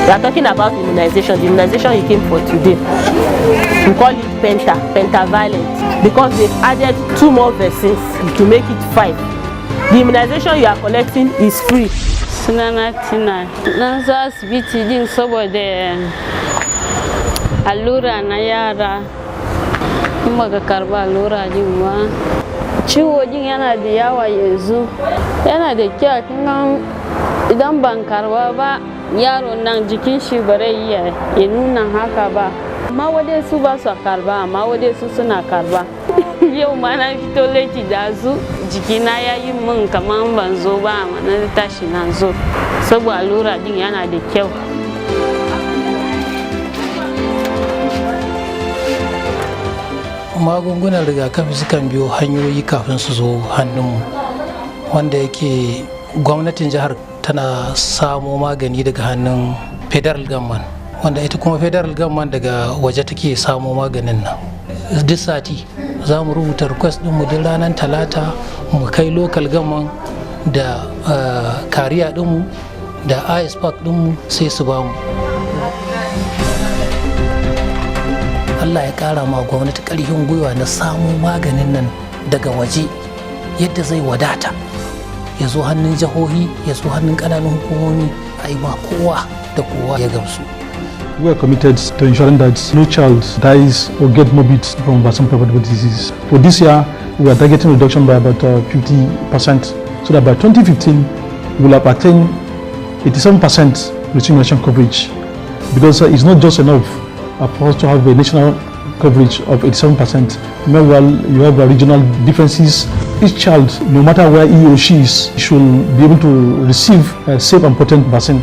We are talking about immunization. The immunization you came for today, we call it pentavalent, because they've added 2 more vaccines to make it 5. The immunization you are collecting is free. Sunana Tina, na zo asibiti din saboda allura na yara. Kuma ga karba allura din ma. Ciwo din yana da yawa yanzu. Yana da kyau kin idan ban karba ba yaro nan jikin shi bare ya nuna haka ba. Amma wade su ba su karba, amma wade su suna karba. Yau ma na fito leci da zu jikina ya yi min kaman ban zo ba, amma na tashi na zo saboda allura din yana da kyau. Magungunan rigakafi sukan biyo hanyoyi kafin su zo hannunmu, wanda yake gwamnatin jihar tana samo magani daga hannun federal government, wanda ita kuma federal government daga waje take samo maganin nan. Duk sati za mu rubuta request ɗinmu duk ranar talata mu kai local government da kariya ɗinmu da ISPAC ɗinmu sai su bamu. Allah ya ƙara ma gwamnati ƙarfin gwiwa na samo maganin nan daga waje yadda zai wadata, ya zo hannun jihohi, ya zo hannun ƙananan hukumomi, a yi ma kowa da kowa ya gamsu. We are committed to ensuring that no child dies or gets morbid from vaccine-preventable diseases. For this year, we are targeting reduction by about 50%, so that by 2015, we will have attained 87% vaccination coverage. Because it's not just enough for us to have a national coverage of 87%. Meanwhile, you have regional differences. Each child, no matter where he or she is, should be able to receive a safe and potent vaccine.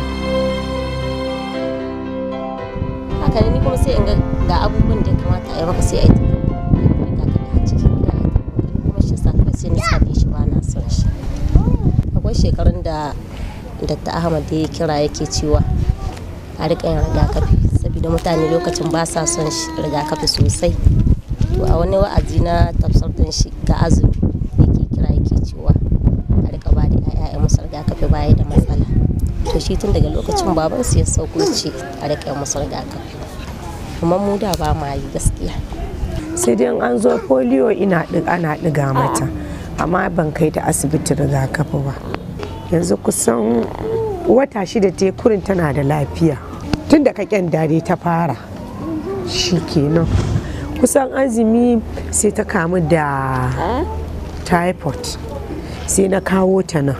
Shekarun da Dr. Ahmad ya kira yake cewa a rika yin rigakafi saboda mutane lokacin ba sa son rigakafi sosai. To a wani wa'azi na tafsir din shi ga azumi yake kira yake cewa a rika ba da ƴaƴa musu rigakafi baya da matsala. To shi tun daga lokacin baban su ya sauko ce a rika yin musu rigakafi. Amma mu da ba ma yi gaskiya. Sai dai an zo polio ana ɗiga mata, amma ban kai ta asibiti rigakafi ba. Yanzu kusan wata 6 tekurin tana da lafiya tun da kaken dare ta fara, shi kenan kusan azumi sai ta kamu da typhoid, sai na kawo ta nan.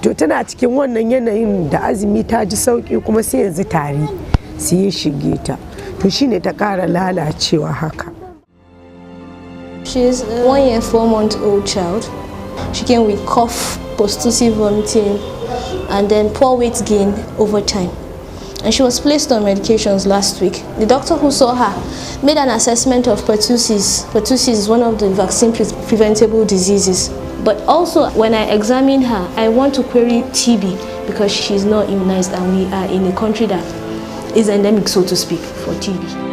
To tana cikin wannan yanayin da azumi ta ji sauki, kuma sai yanzu tari sai ya shige ta, to shine ta ƙara lalacewa haka. She is a 1 year 4 month old child. She came with cough, post-tussive vomiting, and then poor weight gain over time. And she was placed on medications last week. The doctor who saw her made an assessment of pertussis. Pertussis is one of the vaccine-preventable diseases. But also, when I examined her, I want to query TB because she's not immunized, and we are in a country that is endemic, so to speak, for TB.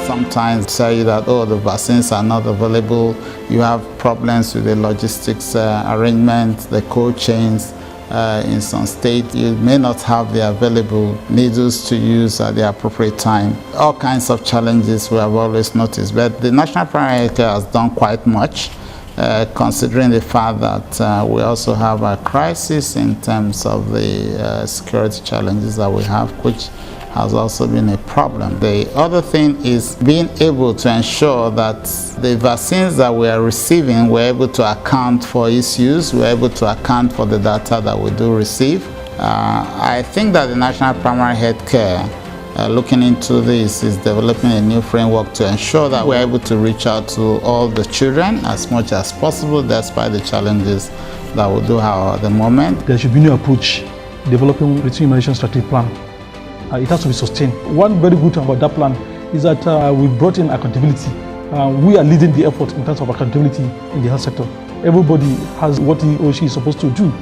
Sometimes say that, oh, the vaccines are not available. You have problems with the logistics arrangement, the cold chains. In some states, you may not have the available needles to use at the appropriate time. All kinds of challenges we have always noticed. But the National Primary Health Care has done quite much, considering the fact that we also have a crisis in terms of the security challenges that we have, which has also been a problem. The other thing is being able to ensure that the vaccines that we are receiving, we're able to account for its use, we're able to account for the data that we do receive. I think that the National Primary Health Care, looking into this, is developing a new framework to ensure that we're able to reach out to all the children as much as possible, despite the challenges that we do have at the moment. There should be a new approach, developing routine immunization strategy plan. It has to be sustained. One very good thing about that plan is that we brought in accountability. We are leading the effort in terms of accountability in the health sector. Everybody has what he or she is supposed to do.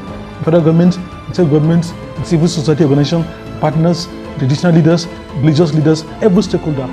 Federal government, state government, civil society organization, partners, traditional leaders, religious leaders, every stakeholder.